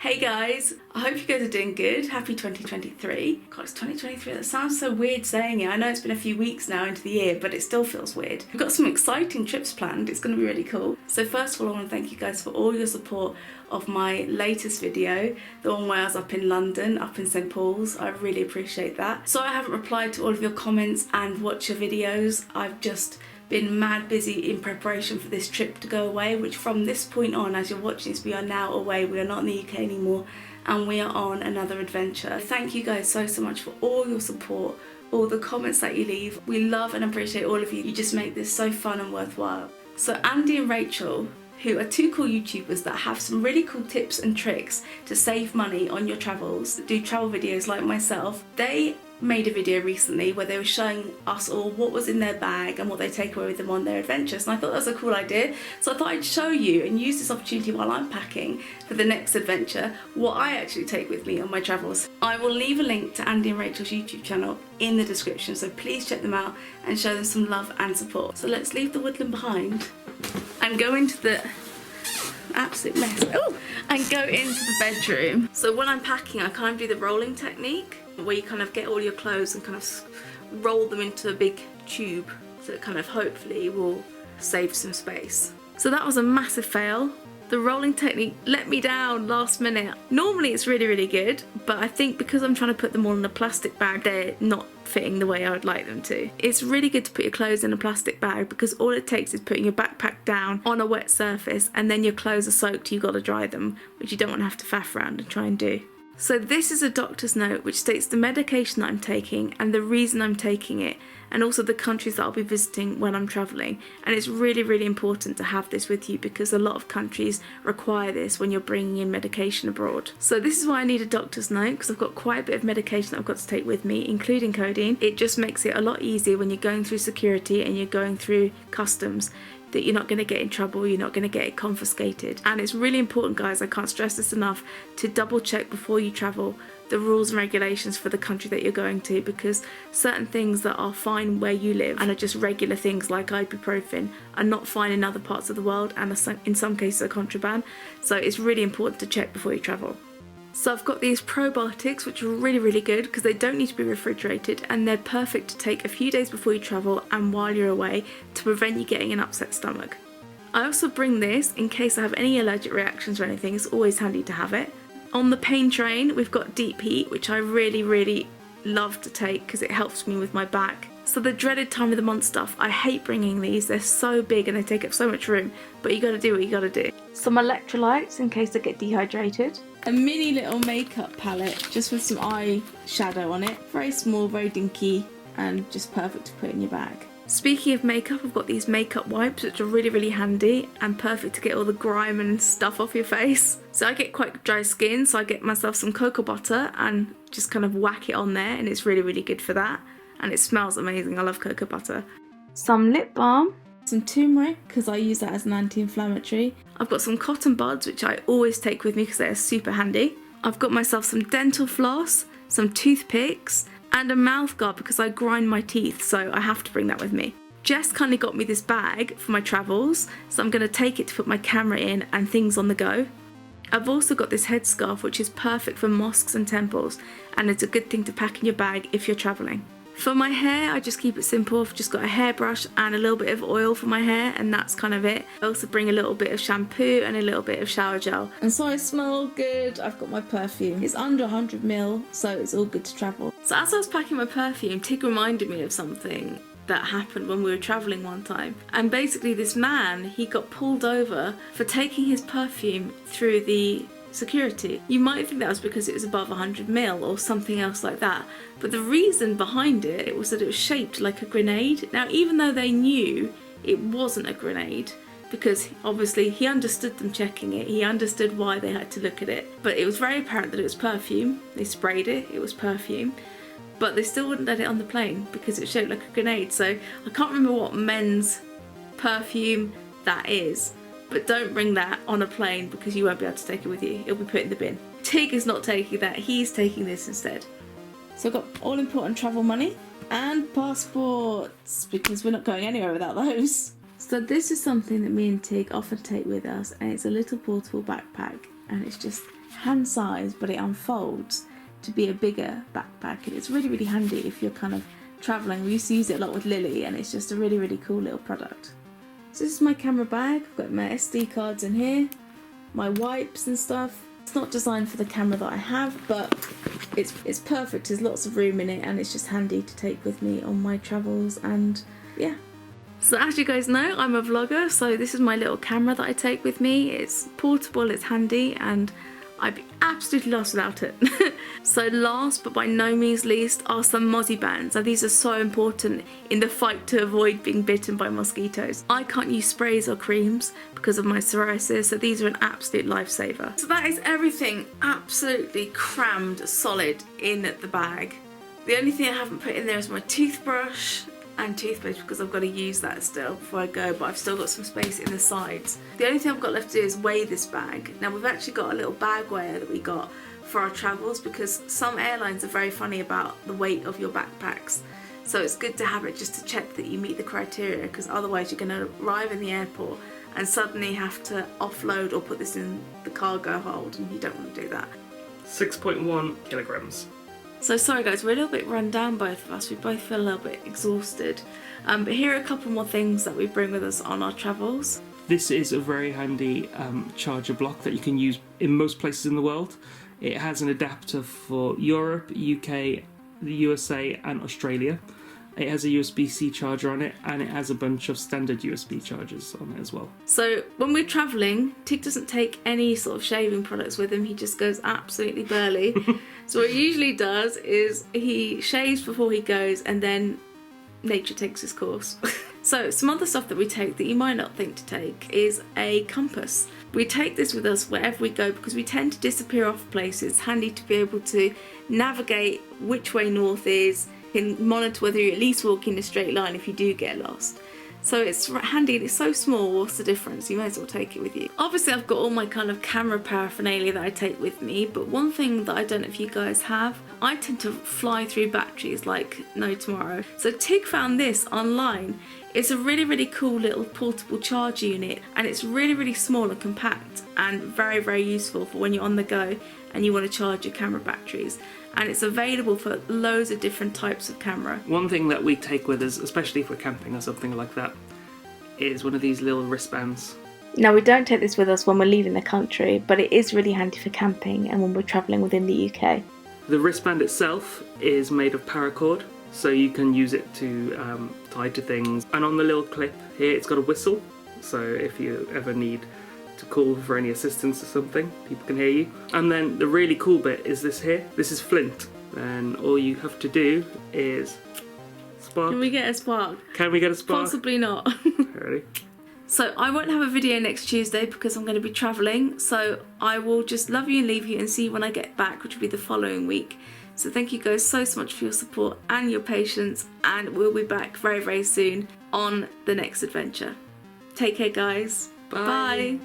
Hey guys, I hope you guys are doing good. Happy 2023. God, it's 2023. That sounds so weird saying it. I know it's been a few weeks now into the year, but it still feels weird. We've got some exciting trips planned. It's going to be really cool. So first of all, I want to thank you guys for all your support of my latest video, the one where I was up in London, up in St. Paul's. I really appreciate that. So I haven't replied to all of your comments and watched your videos. I've just been mad busy in preparation for this trip to go away, which from this point on, as you're watching this, we are now away. We are not in the UK anymore and we are on another adventure. Thank you guys so much for all your support, all the comments that you leave. We love and appreciate all of you. You just make this so fun and worthwhile. So Andy and Rachel, who are two cool YouTubers that have some really cool tips and tricks to save money on your travels, do travel videos like myself, they made a video recently where they were showing us all what was in their bag and what they take away with them on their adventures, and I thought that was a cool idea. So I thought I'd show you and use this opportunity while I'm packing for the next adventure what I actually take with me on my travels. I will leave a link to Andy and Rachel's YouTube channel in the description, so please check them out and show them some love and support. So let's leave the woodland behind and go into the absolute mess. Oh, and go into the bedroom. So when I'm packing, I kind of do the rolling technique, where you kind of get all your clothes and kind of roll them into a big tube, so it kind of hopefully will save some space. So that was a massive fail. The rolling technique let me down last minute. Normally it's really good, but I think because I'm trying to put them all in a plastic bag, they're not fitting the way I would like them to. It's really good to put your clothes in a plastic bag because all it takes is putting your backpack down on a wet surface and then your clothes are soaked, you've got to dry them, which you don't want to have to faff around and try and do. So this is a doctor's note which states the medication that I'm taking and the reason I'm taking it, and also the countries that I'll be visiting when I'm travelling. And it's really important to have this with you because a lot of countries require this when you're bringing in medication abroad. So this is why I need a doctor's note, because I've got quite a bit of medication that I've got to take with me, including codeine. It just makes it a lot easier when you're going through security and you're going through customs, that you're not going to get in trouble, you're not going to get it confiscated. And it's really important, guys, I can't stress this enough, to double check before you travel the rules and regulations for the country that you're going to, because certain things that are fine where you live and are just regular things like ibuprofen are not fine in other parts of the world, and are in some cases are contraband. So it's really important to check before you travel. So I've got these probiotics, which are really good because they don't need to be refrigerated and they're perfect to take a few days before you travel and while you're away to prevent you getting an upset stomach. I also bring this in case I have any allergic reactions or anything. It's always handy to have it. On the pain train, we've got deep heat, which I really love to take because it helps me with my back. So the dreaded time of the month stuff, I hate bringing these. They're so big and they take up so much room, but you gotta do what you gotta do. Some electrolytes in case I get dehydrated. A mini little makeup palette just with some eyeshadow on it. Very small, very dinky, and just perfect to put in your bag. Speaking of makeup, I've got these makeup wipes which are really handy and perfect to get all the grime and stuff off your face. So I get quite dry skin, so I get myself some cocoa butter and just kind of whack it on there, and it's really good for that. And it smells amazing. I love cocoa butter. Some lip balm, some turmeric because I use that as an anti-inflammatory. I've got some cotton buds which I always take with me because they're super handy. I've got myself some dental floss, some toothpicks, and a mouth guard because I grind my teeth, so I have to bring that with me. Jess kindly got me this bag for my travels, so I'm going to take it to put my camera in and things on the go. I've also got this headscarf which is perfect for mosques and temples, and it's a good thing to pack in your bag if you're travelling. For my hair, I just keep it simple. I've just got a hairbrush and a little bit of oil for my hair, and that's kind of it. I also bring a little bit of shampoo and a little bit of shower gel. And so I smell good. I've got my perfume. It's under 100ml, so it's all good to travel. So as I was packing my perfume, Tig reminded me of something that happened when we were travelling one time. And basically this man, he got pulled over for taking his perfume through the security. You might think that was because it was above 100ml or something else like that, but the reason behind it was that it was shaped like a grenade. Now, even though they knew it wasn't a grenade, because obviously he understood them checking it, he understood why they had to look at it, but it was very apparent that it was perfume. They sprayed it, it was perfume, but they still wouldn't let it on the plane because it's shaped like a grenade. So I can't remember what men's perfume that is, but don't bring that on a plane because you won't be able to take it with you. It'll be put in the bin. Tig is not taking that, he's taking this instead. So I've got all important travel money and passports because we're not going anywhere without those. So this is something that me and Tig often take with us, and it's a little portable backpack, and it's just hand size, but it unfolds to be a bigger backpack, and it's really, really handy if you're kind of travelling. We used to use it a lot with Lily, and it's just a really, really cool little product. So this is my camera bag. I've got my SD cards in here, my wipes and stuff. It's not designed for the camera that I have, but it's perfect. There's lots of room in it, and it's just handy to take with me on my travels, and yeah. So as you guys know, I'm a vlogger, so this is my little camera that I take with me. It's portable, it's handy, and I'd be absolutely lost without it. So last but by no means least are some mozzie bands. Now these are so important in the fight to avoid being bitten by mosquitoes. I can't use sprays or creams because of my psoriasis, so these are an absolute lifesaver. So that is everything absolutely crammed solid in the bag. The only thing I haven't put in there is my toothbrush and toothpaste, because I've got to use that still before I go, but I've still got some space in the sides. The only thing I've got left to do is weigh this bag. Now we've actually got a little bag weigher that we got for our travels, because some airlines are very funny about the weight of your backpacks. So it's good to have it just to check that you meet the criteria, because otherwise you're going to arrive in the airport and suddenly have to offload or put this in the cargo hold, and you don't want to do that. 6.1 kilograms. So sorry guys, we're a little bit run down, both of us. We both feel a little bit exhausted. But here are a couple more things that we bring with us on our travels. This is a very handy charger block that you can use in most places in the world. It has an adapter for Europe, UK, the USA and Australia. It has a USB-C charger on it, and it has a bunch of standard USB chargers on it as well. So when we're travelling, Tig doesn't take any sort of shaving products with him. He just goes absolutely burly. So what he usually does is he shaves before he goes, and then nature takes his course. So some other stuff that we take that you might not think to take is a compass. We take this with us wherever we go because we tend to disappear off places. It's handy to be able to navigate which way north is, can monitor whether you're at least walking in a straight line if you do get lost. So it's handy, and it's so small, what's the difference? You may as well take it with you. Obviously I've got all my kind of camera paraphernalia that I take with me, but one thing that I don't know if you guys have, I tend to fly through batteries like no tomorrow. So Tig found this online. It's a really, really cool little portable charge unit, and it's really, really small and compact, and very, very useful for when you're on the go and you want to charge your camera batteries. And it's available for loads of different types of camera. One thing that we take with us, especially if we're camping or something like that, is one of these little wristbands. Now we don't take this with us when we're leaving the country, but it is really handy for camping and when we're travelling within the UK. The wristband itself is made of paracord, so you can use it to tie to things. And on the little clip here, it's got a whistle, so if you ever need to call for any assistance or something, people can hear you. And then the really cool bit is this here. This is flint, and all you have to do is spark. Can we get a spark? Can we get a spark? Possibly not. Ready? So I won't have a video next Tuesday because I'm going to be travelling, so I will just love you and leave you and see you when I get back, which will be the following week. So thank you guys so much for your support and your patience, and we'll be back very, very soon on the next adventure. Take care guys. Bye. Bye.